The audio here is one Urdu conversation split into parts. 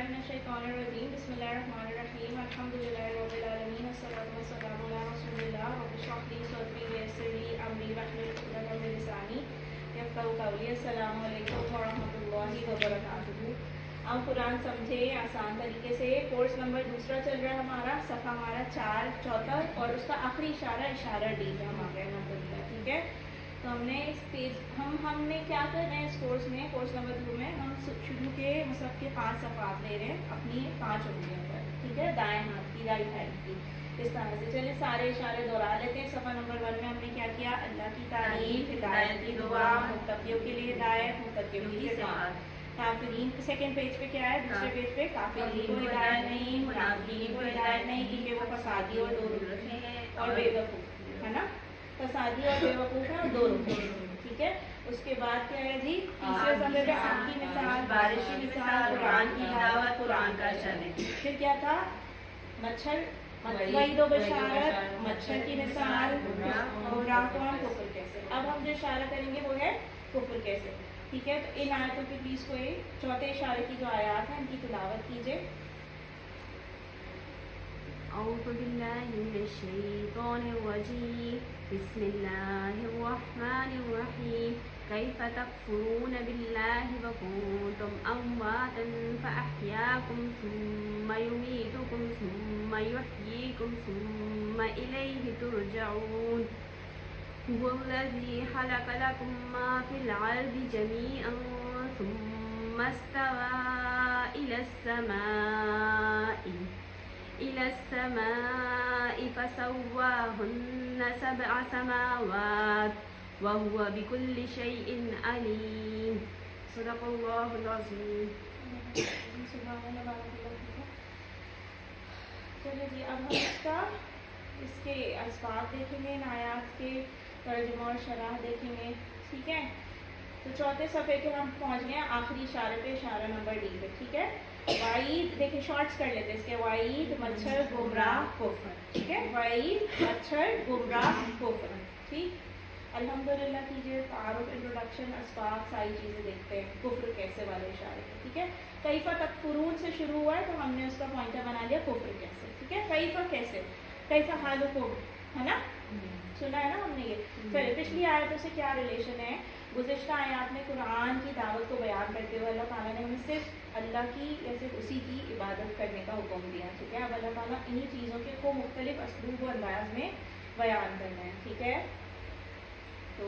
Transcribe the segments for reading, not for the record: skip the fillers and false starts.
من الشیطان الرجیم بسم اللہ الرحمن الرحیم الحمدللہ رب العالمین والصلاۃ والسلام علی رسول اللہ رب اشرح لی صدری ویسر لی امری واحلل عقدۃ من لسانی یفقہوا قولی. السلام علیکم ورحمۃ اللہ وبرکاتہ. اب قرآن سمجھے آسان طریقے سے. کورس نمبر دوسرا چل رہا ہے ہمارا, صفحہ ہمارا 4 چوتھا اور اس کا آخری اشارہ ڈی پہ ہم آ گئے الحمدللہ. ٹھیک ہے, تو ہم نے اس پیج ہم نے کیا کر رہے ہیں اس کورس میں, کورس نمبر 2 میں ہم شروع کے مصحف کے 5 صفحات لے رہے ہیں اپنی 5 انگلیوں پر. ٹھیک ہے, دائیں ہاتھ کی, رائٹ ہینڈ کی, اس طرح سے. چلے سارے اشارے دوہرا لیتے ہیں. صفحہ نمبر 1 میں ہم نے کیا کیا, اللہ کی تعریف, ہدایت کی دعا, متقیوں کے لیے ہدایت, متقیوں کی صفات. کافرین, سیکنڈ پیج پہ کیا ہے, دوسرے پیج پہ کافرین کو ہدایت نہیں, منافقین کو ہدایت نہیں کیونکہ وہ فسادی اور دو رخ ہیں اور بے وقوف ہے نا, فسادی اور بے وقوف ہیں اور دو رخ ہیں. ٹھیک ہے, اس کے بعد کیا ہے جی, تیسرے صفحے پہ آگ کی مثال, بارش کی مثال, قرآن کی دعوت, قرآن کا چلیں. پھر کیا تھا, مچھر, وعید و بشارت, مچھر کی مثال, گمراہ کون, کفر کیسے. اب ہم جو اشارہ کریں گے وہ ہے کفر کیسے. ٹھیک ہے, تو ان آیتوں کے پلیز کوئی چوتھے اشارے کی جو آیات ہیں ان کی تلاوت کیجیے. أعوذ بالله من الشيطان الرجيم بسم الله الرحمن الرحيم كيف تكفرون بالله وكنتم أمواتا فأحياكم ثم يميتكم ثم يحييكم ثم إليه ترجعون هو الذي خلق لكم ما في الأرض جميعا ثم استوى إلى السماء فسواهن 7 سماوات وهو بكل شيء عليم. صدق الله العظيم. چلے جی, اب ہم اس کے اسباب دیکھیں گے, ان آیات کے ترجمہ اور شرح دیکھیں گے. ٹھیک ہے, تو چوتھے صفحے کے ہم پہنچ گئے آخری اشارے پہ, اشارہ نمبر ڈی پہ. ٹھیک ہے, وعید دیکھیں, شارٹس کر لیتے اس کے, وعید, مچھر, گمراہ, کفر. ٹھیک ہے, وعید, مچھر, گمراہ, کفر. ٹھیک, الحمدللہ کیجیے تعارف, انٹروڈکشن, اسباب, ساری چیزیں دیکھتے ہیں کفر کیسے والے اشارے پہ. ٹھیک ہے, کیف تکفرون سے شروع ہوا ہے تو ہم نے اس کا پوائنٹر بنا لیا کفر کیسے. ٹھیک ہے, کیف کیسے, کیف حالکم ہے نا, سنا ہے نا ہم نے یہ. چلے, پچھلی آیتوں سے کیا ریلیشن ہے. گزشتہ آیات میں قرآن کی دعوت کو بیان کرتے ہوئے اللہ تعالیٰ نے ہمیں صرف اللہ کی یا صرف اسی کی عبادت کرنے کا حکم دیا. ٹھیک ہے, اب اللہ تعالیٰ انہی چیزوں کے کو مختلف اسلوب و انداز میں بیان کرنا ہے. ٹھیک ہے, تو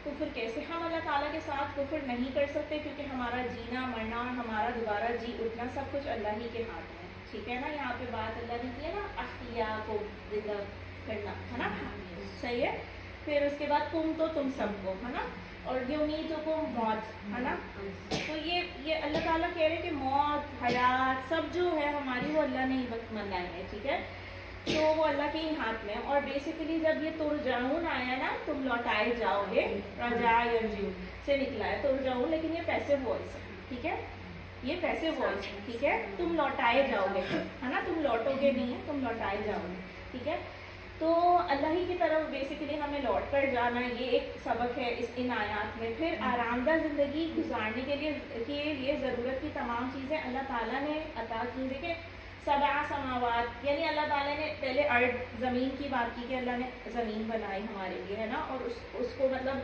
کفر کیسے, ہم اللہ تعالیٰ کے ساتھ کفر نہیں کر سکتے کیونکہ ہمارا جینا مرنا اور ہمارا دوبارہ جی اٹھنا سب کچھ اللہ ہی کے ہاتھ میں. ٹھیک ہے نا, یہاں پہ بات اللہ نے کی ہے نا, احیا کو زندہ کرنا ہے نا, صحیح ہے. پھر اس کے بعد تم سب کو ہے نا, اور یومیتو کو موت ہے نا. تو یہ اللہ تعالیٰ کہہ رہے ہیں کہ موت, حیات سب جو ہے ہماری وہ اللہ نے ہی بنائی ہے. ٹھیک ہے, تو وہ اللہ کے ہی ہاتھ میں. اور بیسیکلی جب یہ ترجعون آیا نا, تم لوٹائے جاؤ گے, رجع یرجع سے نکلا ہے ترجعون, لیکن یہ پیسو وائس ہے. ٹھیک ہے, یہ پیسو وائس ہے. ٹھیک ہے, تم لوٹائے جاؤ گے ہے نا, تم لوٹو گے نہیں ہے, تم لوٹائے جاؤ گے. ٹھیک ہے, تو اللہ ہی کی طرف بیسیکلی ہمیں لوٹ کر جانا, یہ ایک سبق ہے ان آیات میں. پھر آرام دہ زندگی گزارنے کے لیے ضرورت کی تمام چیزیں اللہ تعالیٰ نے عطا کی. دیکھیں 7 سماوات, یعنی اللہ تعالیٰ نے پہلے ارض زمین کی بات کی کہ اللہ نے زمین بنائی ہمارے لیے ہے نا, اور اس کو مطلب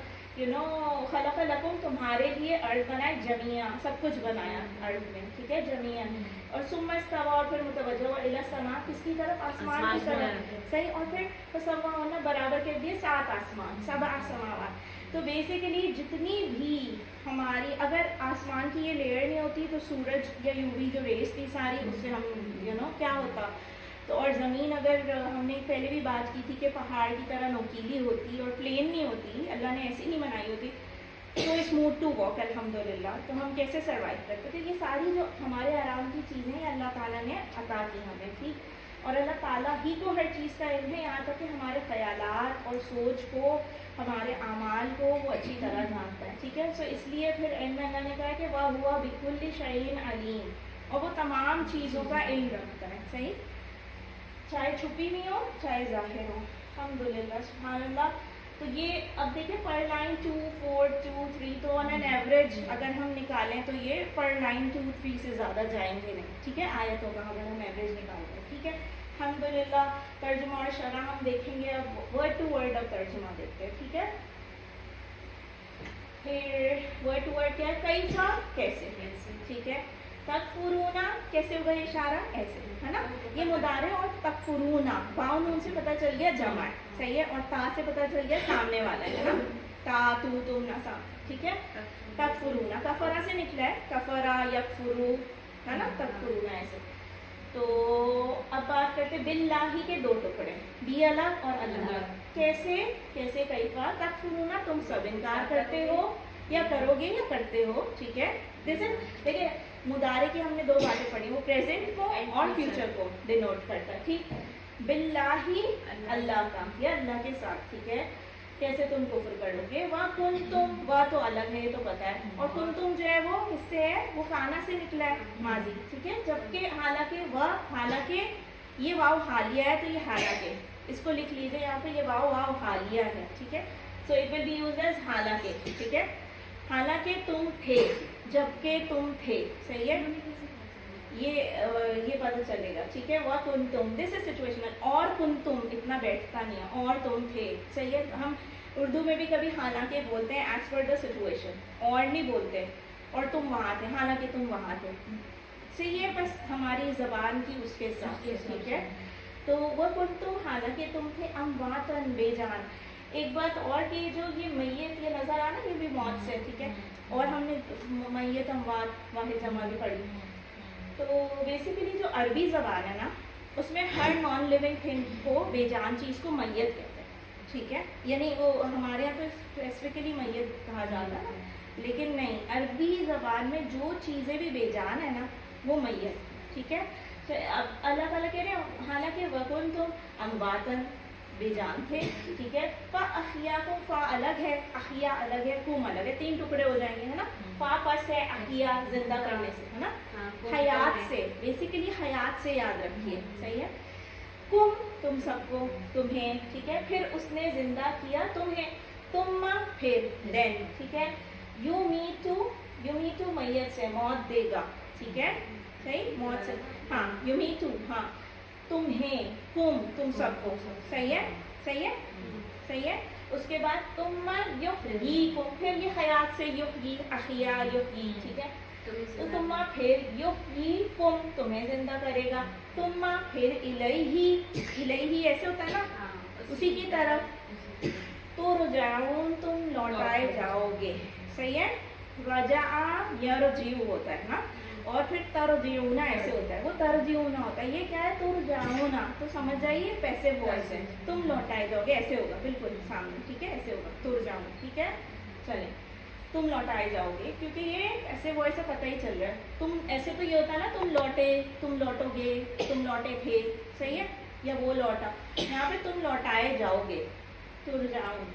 خلق لکم, تمہارے لیے ارض بنائی, جمیعا سب کچھ بنایا ارض میں. ٹھیک ہے, جمیعا. اور ثم استوى, اور پھر متوجہ ہوا الی السماء, کس کی طرف, آسمان کی طرف. صحیح, اور پھر فسواہن, برابر کر دیے 7 آسمان, 7 سماوات. تو بیسیکلی جتنی بھی ہماری, اگر آسمان کی یہ لیئر نہیں ہوتی تو سورج یا یووی جو ریز تھی ساری, اس سے ہم کیا ہوتا. تو اور زمین اگر ہم نے پہلے بھی بات کی تھی کہ پہاڑ کی طرح نوکیلی ہوتی اور پلین نہیں ہوتی, اللہ نے ایسی نہیں بنائی ہوتی, تو اسموتھ ٹو واک الحمدللہ, تو ہم کیسے سروائیو کرتے تھے. یہ ساری جو ہمارے آرام کی چیزیں ہیں اللہ تعالیٰ نے عطا کی ہمیں. ٹھیک, اور اللہ تعالیٰ ہی کو ہر چیز کا علم ہے, یہاں تک کہ ہمارے خیالات اور سوچ کو, ہمارے اعمال کو وہ اچھی طرح جانتا ہے. ٹھیک ہے, سو اس لیے پھر علم اللہ نے کہا کہ وَهُوَ بِكُلِّ شَيْءٍ عَلِيمٌ, اور وہ تمام چیزوں کا علم رکھتا ہے. صحیح, چاہے چھپی ہوئی ہو چاہے ظاہر ہو. الحمدللہ, سبحان اللہ. تو یہ اب دیکھیں پر لائن 2 4 2 3 تو آن این ایوریج اگر ہم نکالیں تو یہ پر لائن 2 3 سے زیادہ جائیں گے نہیں, ٹھیک ہے, آیتوں کا اگر ہم ایوریج نکالتے ہیں, ٹھیک ہے. الحمدللہ ترجمہ اور شرح ہم دیکھیں گے, اب ورڈ ٹو ورڈ اب ترجمہ دیکھتے ہیں, ٹھیک ہے. پھر ورڈ ٹو ورڈ کیا ہے, کیسا کیسے, ٹھیک ہے. تکفرونا کیسے ہوگا اشارہ, ایسے ہے نا. یہ مضارع اور تکفرونا واو نون سے پتہ چل گیا جمع ہے, صحیح ہے, اور تا سے پتہ چل گیا سامنے والا ہے نا, تا تو تم نا سام, ٹھیک ہے. تکفرونا کفرا سے نکلا ہے, کفرا یکفرو ہے نا, تکفرونا ایسے. تو اب بات کرتے باللہ کے دو ٹکڑے, بی الگ اور اللہ. کیسے کیسے کیفا تکفرونا تم سب انکار کرتے ہو یا کرو گے یا کرتے ہو, ٹھیک ہے. دیکھیں مضارع کی ہم نے دو باتیں پڑھی, وہ پریزنٹ کو اور فیوچر کو ڈینوٹ کرتا ہے, ٹھیک. باللہ اللہ کا یا اللہ کے ساتھ, ٹھیک ہے. کیسے تم کفر کر لو گے, وا کن تم, وا تو الگ ہے یہ تو پتہ ہے, اور کن تم جو ہے وہ کس سے ہے, وہ کانا سے نکلا ہے ماضی, ٹھیک ہے. جبکہ حالانکہ یہ واو حالیہ ہے, تو یہ حالانکہ اس کو لکھ لیجیے یہاں پہ, یہ واو حالیہ ہے, ٹھیک ہے. So it will be used as حالانکہ, ٹھیک ہے. حالانکہ تم تھے, جبکہ تم تھے, صحیح ہے. یہ پتہ چلے گا, ٹھیک ہے. وہ کن تم, دس از سچویشنل. اور کن تم اتنا بیٹھتا نہیں ہے, اور تم تھے, صحیح ہے. ہم اردو میں بھی کبھی حالانکہ بولتے ہیں ایز پر دا سچویشن, اور نہیں بولتے. اور تم وہاں تھے, حالانکہ تم وہاں تھے, صحیح ہے. بس ہماری زبان کی اس کے ساتھ, ٹھیک ہے. تو وہ کن تم حالانکہ تم تھے امواتن بے جان. ایک بات اور کہ جو یہ میت یہ نظر آنا یہ بھی موت سے, ٹھیک ہے. اور ہم نے میت اموات واحد جمع بھی پڑھی. تو بیسیکلی جو عربی زبان ہے نا, اس میں ہر نان لیونگ تھنگ کو, بے جان چیز کو میت کہتے ہیں, ٹھیک ہے. یعنی وہ ہمارے یہاں تو اسپیسیفکلی میت کہا جاتا ہے نا, لیکن نہیں, عربی زبان میں جو چیزیں بھی بے جان ہے نا وہ میت, ٹھیک ہے. تو اب اللہ تعالیٰ کہہ رہے ہیں حالانکہ وکن تم امواتن بے جان تھے, ٹھیک ہے. فا احیاکم, فا الگ ہے, احیا الگ ہے, کم الگ ہے, تین ٹکڑے ہو جائیں گے, ہے نا. فا پس ہے احیا زندہ کرنے سے, ہے نا. حیات سے, بیسیکلی حیات سے یاد رکھیے, صحیح ہے. کم تم سب کو, تمہیں, ٹھیک ہے. پھر اس نے زندہ کیا تمہیں, تم پھر دین, ٹھیک ہے. یو میٹو میت سے, موت دے گا, ٹھیک ہے. صحیح, موت سے, ہاں. یو میٹو, ہاں. تمہیں, تم سب کو, صحیح ہے, صحیح ہے, صحیح ہے. اس کے بعد تم یحییکم, پھر یہ حیات سے یحیی, احیا یحیی, ٹھیک ہے. تو تم پھر یحییکم, تمہیں زندہ کرے گا. تم پھر الیہ ایسے ہوتا ہے نا, اسی کی طرف. تو رجعون, تم لوٹائے جاؤ گے, صحیح ہے. رجع یرجع ہوتا ہے نا, اور پھر ترجعون ایسے ہوتا ہے, وہ ترجعون ہوتا ہے. یہ کیا ہے, ترجعون, تو سمجھ جائیے پیسے وائس ہے, تم لوٹائے جاؤ گے, ایسے ہوگا بالکل سامنے, ٹھیک ہے. ایسے ہوگا ترجعون, ٹھیک ہے. چلیں, تم لوٹائے جاؤ گے, کیونکہ یہ ایسے وائس سے پتہ ہی چل رہا ہے. تم ایسے تو یہ ہوتا ہے نا, تم لوٹے, تم لوٹو گے, تم لوٹے تھے, صحیح ہے, یا وہ لوٹا. یہاں پہ تم لوٹائے جاؤ گے, ترجعون.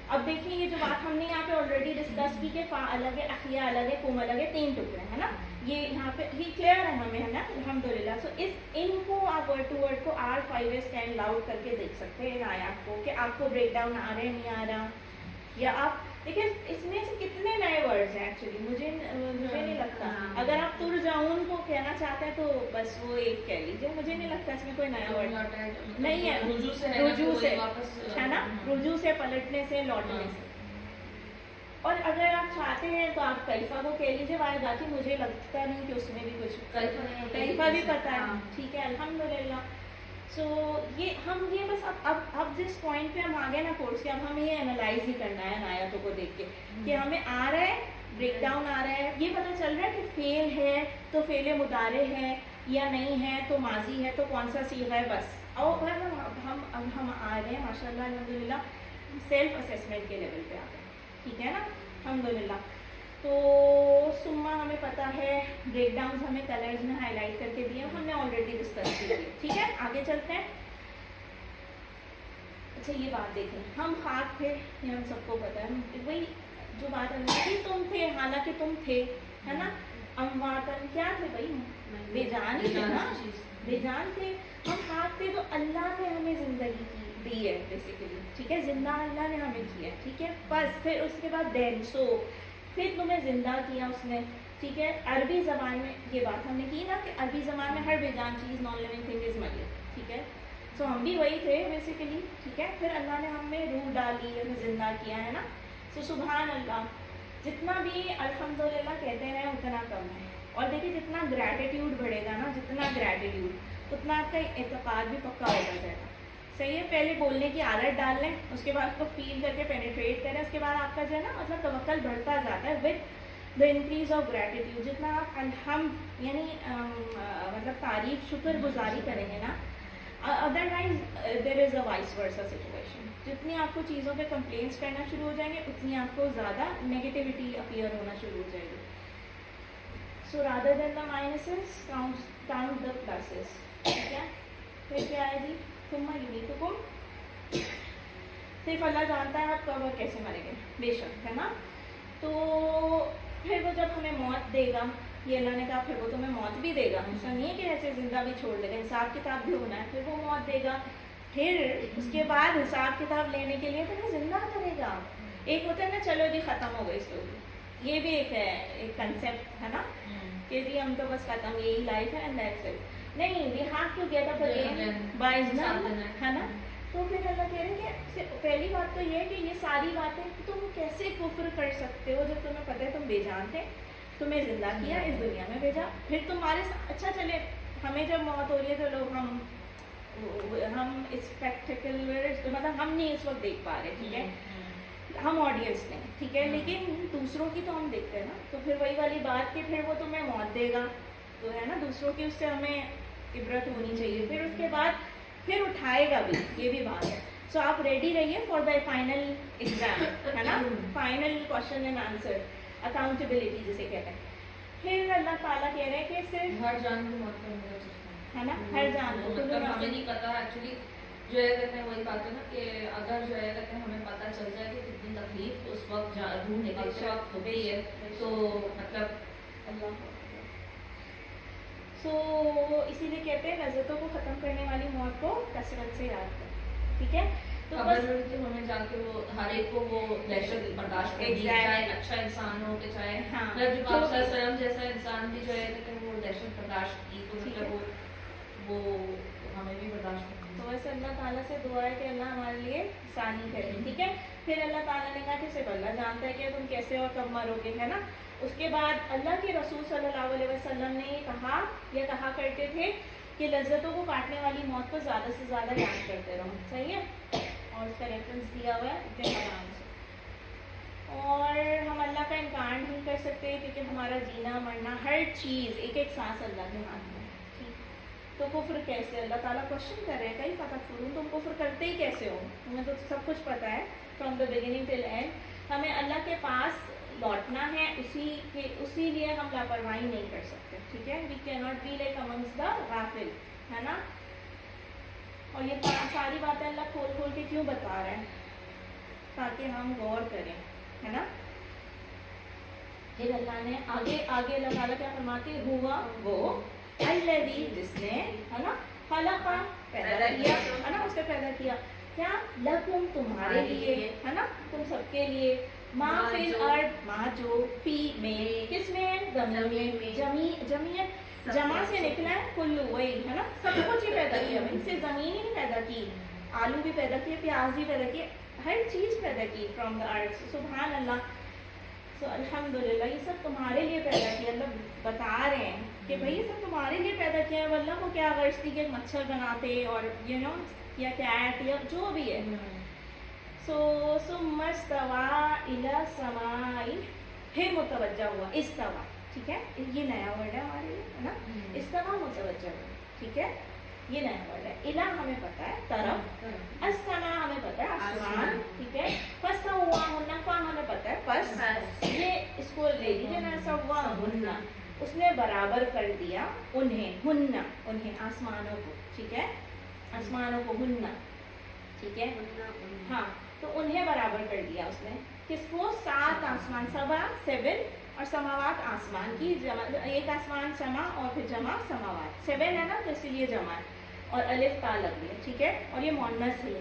اب دیکھیں یہ جو بات ہم نے یہاں پہ آلریڈی ڈسکس کی کہ فا الگ ہے, احیا الگ ہے, کم الگ ہے, تین ٹکڑے ہیں نا. یہ یہاں پہ ہی کلیئر ہے ہمیں, ہے نا, الحمدللہ. سو ان کو آپ ورڈ ٹو ورڈ کو R5 اسٹینڈ آؤٹ کر کے دیکھ سکتے ہیں ان آیات کو, کہ آپ کو بریک ڈاؤن آ رہے نہیں آ رہا. یا آپ دیکھیں اس میں سے کتنے نئے ورڈز ہیں ایکچولی, مجھے نہیں لگتا. اگر آپ ترجعون کو کہنا چاہتے ہیں تو بس وہ ایک کہہ لیجیے, مجھے نہیں لگتا اس میں کوئی نیا ورڈ نہیں ہے. رجوع سے ہے نا, رجوع سے, پلٹنے سے, لوٹنے سے. اور اگر آپ چاہتے ہیں تو آپ کیفا کو کہہ لیجیے واحد آتی, مجھے لگتا نہیں کہ اس میں بھی کچھ کیفا بھی پتہ ہے, ٹھیک ہے. الحمدللہ. سو یہ بس اب جس پوائنٹ پہ ہم آ گئے نا کورس کے, اب ہمیں یہ انالائز ہی کرنا ہے آیاتوں کو دیکھ کے, کہ ہمیں آ رہا ہے بریک ڈاؤن آ رہا ہے, یہ پتہ چل رہا ہے کہ فعل ہے تو فعل مضارع ہے یا نہیں ہے, تو ماضی ہے تو کون سا صیغہ ہے, بس. اور ہم آ گئے ماشاء اللہ الحمدللہ سیلف اسیسمنٹ کے لیول پہ آ گئے, ٹھیک ہے نا, الحمدللہ. تو سما ہمیں پتہ ہے, بریک ڈاؤنز ہمیں کلرز میں ہائی لائٹ کر کے دیے, ہم نے آلریڈی ڈسکس کی, ٹھیک ہے. آگے چلتے ہیں. اچھا یہ بات دیکھیں, ہم خاک تھے, یہ ہم سب کو پتہ ہے, وہی جو بات ہے, تم تھے حالانکہ تم تھے, ہے نا. امواتن کیا تھے بھائی, بے جان ہی تھے نا, بے جان تھے. ہم خاک تھے تو اللہ نے ہمیں زندگی کی, دی ہے بیسیکلی, ٹھیک ہے, زندہ اللہ نے ہمیں کیا, ٹھیک ہے. بس پھر اس کے بعد دین, سو پھر تمہیں زندہ کیا اس نے, ٹھیک ہے. عربی زبان میں یہ بات ہم نے کی نا کہ عربی زبان میں ہر بے جان چیز, نان لیونگ تھنگ از میت, ٹھیک ہے. سو ہم بھی وہی تھے بیسیکلی, ٹھیک ہے. پھر اللہ نے ہم میں روح ڈالی, ہمیں زندہ کیا ہے نا. سو سبحان اللہ, جتنا بھی الحمدللہ کہتے ہیں اتنا کم ہے. اور دیکھیے جتنا گریٹیٹیوڈ بڑھے گا نا, جتنا گریٹیٹیوڈ اتنا آپ کا اعتقاد بھی پکا ہوتا جائے گا. صحیح ہے. پہلے بولنے کی عادت ڈال لیں, اس کے بعد اس کو فیل کر کے پینیٹریٹ کریں, اس کے بعد آپ کا جو ہے نا مطلب توکل بڑھتا جاتا ہے with the increase of gratitude. جتنا آپ الحمد یعنی مطلب تعریف شکر گزاری کریں گے نا, otherwise there is a vice versa situation. جتنی آپ کو چیزوں پہ کمپلینس کرنا شروع ہو جائیں گے اتنی آپ کو زیادہ نیگیٹیوٹی اپیئر ہونا شروع ہو جائے گی. So rather than the minuses count the pluses, ٹھیک ہے. پھر کیا ہے جی, ثم یمیتکم, صرف اللہ جانتا ہے آپ کب اور کیسے مریں گے, بے شک, ہے نا. تو پھر وہ جب ہمیں موت دے گا, یہ اللہ نے کہا پھر وہ تمہیں موت بھی دے گا, ایسا نہیں ہے کہ ایسے زندہ بھی چھوڑ دے گا, حساب کتاب بھی ہونا ہے. پھر وہ موت دے گا, پھر اس کے بعد حساب کتاب لینے کے لیے تمہیں زندہ کرے گا. ایک ہوتا ہے نا چلو جی ختم ہو گئی اسٹوری, یہ بھی ایک ہے, ایک کنسیپٹ ہے نا کہ جی ہم تو بس ختم, یہی لائف ہے اینڈ دیٹس اٹ. نہیں, we have to get up again bye ہے نا. تو پھر اللہ کہہ رہے ہیں کہ پہلی بات تو یہ ہے کہ یہ ساری باتیں تم کیسے کفر کر سکتے ہو جب تمہیں پتہ ہے تم بے جان تھے, تمہیں زندہ کیا, اس دنیا میں بھیجا, پھر تمہارے اچھا چلے ہمیں جب موت ہو رہی ہے تو لوگ ہم اسپیکٹیکل مطلب ہم نہیں اس وقت دیکھ پا رہے, ٹھیک ہے, ہم آڈینس نہیں, ٹھیک ہے, لیکن دوسروں کی تو ہم دیکھتے ہیں نا. تو پھر وہی والی بات کہ پھر وہ تمہیں موت دے گا تو ہے نا, دوسروں کی اس سے ہمیں عبرت ہونی چاہیے. پھر اس کے بعد پھر اٹھائے گا بھی, یہ بھی بات ہے. سو آپ ریڈی رہیے فار دا فائنل ایگزام, ہے نا, final question and answer, accountability جسے کہتے ہیں. پھر اللہ تعالیٰ کہہ رہے ہیں کہ صرف ہر جان کو موت کا ملا ہے نا, ہر جان کو, مطلب ہمیں نہیں پتا ایکچولی, جو ہے کہتے ہیں وہی بات ہے نا کہ اگر جو ہے کہتے ہیں ہمیں پتہ چل جائے کہ کتنی تکلیف اس وقت روح نکلتے وقت ہو گئی ہے تو مطلب اللہ. سو اسی لیے کہتے ہیں لذتوں کو ختم کرنے والی موت کو کثرت سے یاد کریں, ٹھیک ہے. تو خبر ہمیں جا کے وہ ہر ایک کو وہ دہشت برداشت کرنی, چاہے اچھا انسان ہو کہ چاہے جب آپ سلم جیسا انسان بھی جو ہے کہتے ہیں وہ دہشت برداشت کی تو مطلب وہ ہمیں بھی برداشت کرنی. تو ویسے اللہ تعالیٰ سے دعا ہے کہ اللہ ہمارے لیے آسانی کرے, ٹھیک ہے. پھر اللہ تعالیٰ نے کہا کہ صرف اللہ جانتا ہے کہ تم کیسے اور کب مرو گے, ہے نا. اس کے بعد اللہ کے رسول صلی اللہ علیہ وسلم نے یہ کہا کرتے تھے کہ لذتوں کو کاٹنے والی موت کو زیادہ سے زیادہ یاد کرتے رہو, صحیح ہے. اور اس کا ریفرنس دیا ہوا ہے اتنے حرام سے. اور ہم اللہ کا انکار نہیں کر سکتے کیونکہ ہمارا جینا مرنا ہر چیز ایک ایک سانس اللہ کے ہاتھ میں, ٹھیک. تو کفر کیسے, اللہ تعالیٰ کوشچن کر رہے ہیں کئی فتح تم کفر کرتے ہی کیسے ہو, تمہیں تو سب کچھ پتہ ہے from the beginning till and. ہمیں اللہ کے پاس لوٹنا ہے, اسی لیے ہم لاپرواہی نہیں کر سکتے, ٹھیک ہے. وی کی not be like amongst the غافل, ہے نا. اور یہ ساری باتیں اللہ کھول کے کیوں بتا رہے ہیں, تاکہ ہم غور کریں, ہے نا. پھر اللہ نے آگے اللہ تعالیٰ کیا فرماتے, ہوا وہ الذی جس نے, ہے نا, خلق پیدا کیا, ہے نا, اس نے پیدا کیا کیا, لکم تمہارے لیے, ہے نا, تم سب کے لیے, ما فی الارض, ما جو فی میں, کس میں, زمین میں, جمیعت جمع سے نکلا ہے, کلو وہی, ہے نا, سب کچھ ہی پیدا کیا. صرف زمین ہی نہیں پیدا کی, آلو بھی پیدا کیے, پیاز بھی پیدا کیے, ہر چیز پیدا کی فرام دا ارتھ. سبحان اللہ. سو الحمدللہ یہ سب تمہارے لیے پیدا کیا. اللہ بتا رہے ہیں کہ بھائی یہ سب تمہارے لیے پیدا کیا ہے. اللہ کو کیا غرض تھی کہ مچھر بناتے اور یو نو یا کیٹ یا جو بھی ہے. سو ثم استوى الی السماء, پھر متوجہ ہوا, استوا, ٹھیک ہے, یہ نیا ورڈ ہے ہمارے لیے, ہے نا. استوا متوجہ ہوا, ٹھیک ہے, یہ نیا ورڈ ہے. الہ ہمیں پتہ ہے طرف, السماء ہمیں پتہ ہے آسمان, ٹھیک ہے. فسواہن, فا ہمیں پتہ ہے پس, یہ اس کو لے لیجیے نا, سواہن, اس نے برابر کر دیا انہیں آسمانوں کو, ٹھیک ہے, آسمانوں کو, ہننا, ٹھیک ہے, ہاں. تو انہیں برابر کر دیا اس نے, کس کو, 7 آسمان, سبا 7, اور سماوات آسمان کی جمع, ایک آسمان سما اور پھر جمع سماوات, 7 ہے نا, تو اسی لیے جمع ہے, اور الف تا لگ گیا, ٹھیک ہے. اور یہ مؤنث ہے,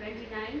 29,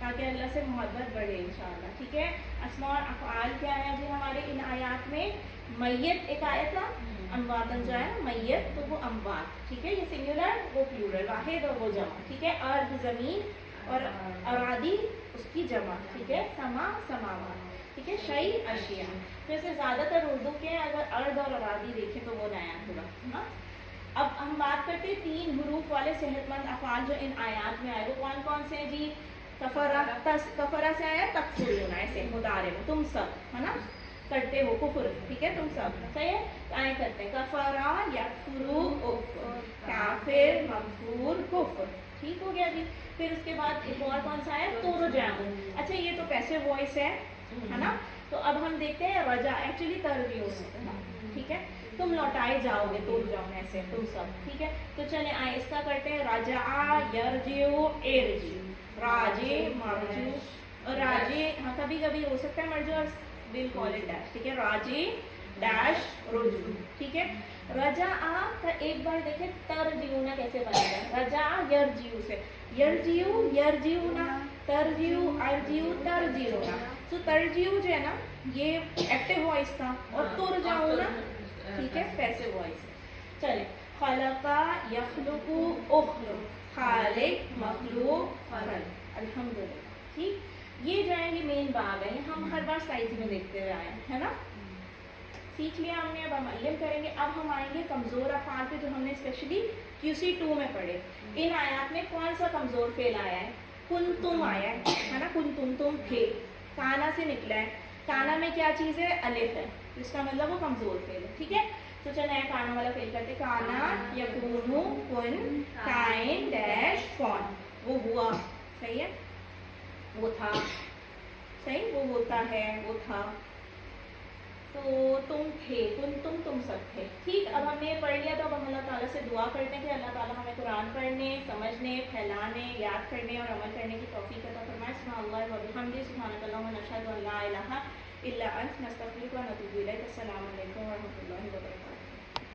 تاکہ اللہ سے محبت بڑھے انشاءاللہ. ٹھیک ہے. اسماء اور افعال کیا ہے جی ہمارے ان آیات میں؟ میت ایک آیت تھا، امواتن جو ہے نا میت، تو وہ اموات. ٹھیک ہے. یہ سنگولر وہ پلورل، واحد اور وہ جمع. ٹھیک ہے. ارض زمین اور ارادی اس کی جمع. ٹھیک ہے. سما سماوات. ٹھیک ہے. شیء اشیاء. ویسے زیادہ تر اردو کے اگر ارض اور ارادی دیکھیں تو وہ نیا ہوگا. ہاں. اب ہم بات کرتے ہیں 3 حروف والے صحت مند افعال جو ان آیات میں آئے. وہ کون کون سے ہیں جی؟ کفرا سے آیا تکفرون، ایسے مضارع میں تم سب ہے نا کرتے ہو کفر. ٹھیک ہے. تم سب صحیح ہے. آئے کرتے ہیں کفرا یکفرو کافر مغفور کفر. ٹھیک ہو گیا جی. پھر اس کے بعد ایک اور کون سا ہے؟ ترجعون. اچھا یہ تو پیسے وائس ہے نا. تو اب ہم دیکھتے ہیں رجا، ایکچولی ترجیح سے. ٹھیک ہے. تم لوٹائے جاؤ گے، ترجعون ایسے تم سب. ٹھیک ہے. تو چلیں آئے اس کا کرتے ہیں رجع یرجع ارجع. راجع مرجع، اور راجع ہاں کبھی کبھی ہو سکتا ہے مرجع اور ول کال اٹ ڈیش. ٹھیک ہے. راجع ڈیش رجوع. ٹھیک ہے. رجع کا ایک بار دیکھیں ترجعون کیسے بنے گا. رجع یرجع سے، یرجع یرجعون، ترجع ارجع ترجعون. تو ترجع جو ہے نا یہ ایکٹیو وائس تھا، اور ترجعون ٹھیک ہے پیسو وائس. چلے خلقا یخلق اخلق، خالق مخلوق خلق. الحمدللہ. ٹھیک. یہ جو ہے یہ مین باب ہے، ہم ہر بار سائز میں دیکھتے ہوئے آئے ہیں نا. سیکھ لیا ہم نے. اب ہم علم کریں گے. اب ہم آئیں گے کمزور افعال پہ جو ہم نے اسپیشلی QC2 میں پڑھے. ان آیات میں کون سا کمزور فعل آیا ہے؟ کنتم آیا ہے نا. کنتم تم تھے، کانا سے نکلا ہے. کانا میں کیا چیز ہے؟ الف ہے. اس کا مطلب وہ کمزور فعل ہے. ٹھیک ہے. تو چلیں کانا والا فعل کرتے. کانا یکونو کن کائن ڈیش کون. وہ ہوا. صحیح ہے. وہ تھا. صحیح. وہ ہوتا ہے. وہ تھا. تو تم تھے، تم سب تھے. ٹھیک. اب ہم نے پڑھ لیا. تو اب ہم اللہ تعالیٰ سے دعا کرتے ہیں کہ اللہ تعالیٰ ہمیں قرآن پڑھنے، سمجھنے، پھیلانے، یاد کرنے اور عمل کرنے کی توفیق عطا فرمائے. سبحان اللہ و بحمدہ، سبحانک اللہم نشہد ان لا الہ الا انت، نستغفرک و نتوب الیک. السلام علیکم و رحمۃ اللہ وبرکاتہ.